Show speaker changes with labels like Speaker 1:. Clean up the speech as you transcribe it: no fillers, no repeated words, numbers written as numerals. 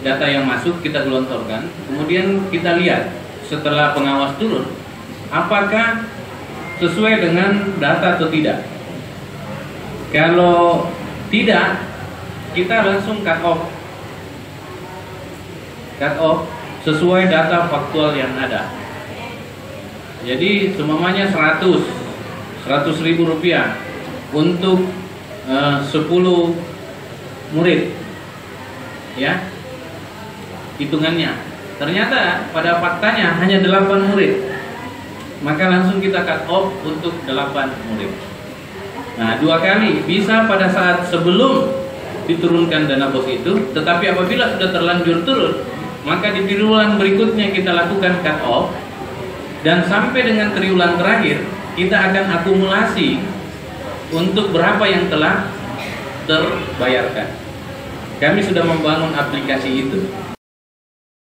Speaker 1: data yang masuk kita gelontorkan, kemudian kita lihat setelah pengawas turun apakah sesuai dengan data atau tidak. Kalau tidak, kita langsung cut off sesuai data faktual yang ada. Jadi semuanya 100.000 rupiah untuk 10 murid, ya, hitungannya. Ternyata pada faktanya hanya 8 murid, maka langsung kita cut off untuk 8 murid. Nah, 2 kali bisa pada saat sebelum diturunkan dana bos itu, tetapi apabila sudah terlanjur turun, maka di triwulan berikutnya kita lakukan cut off, dan sampai dengan triwulan terakhir kita akan akumulasi untuk berapa yang telah terbayarkan. Kami sudah membangun aplikasi itu.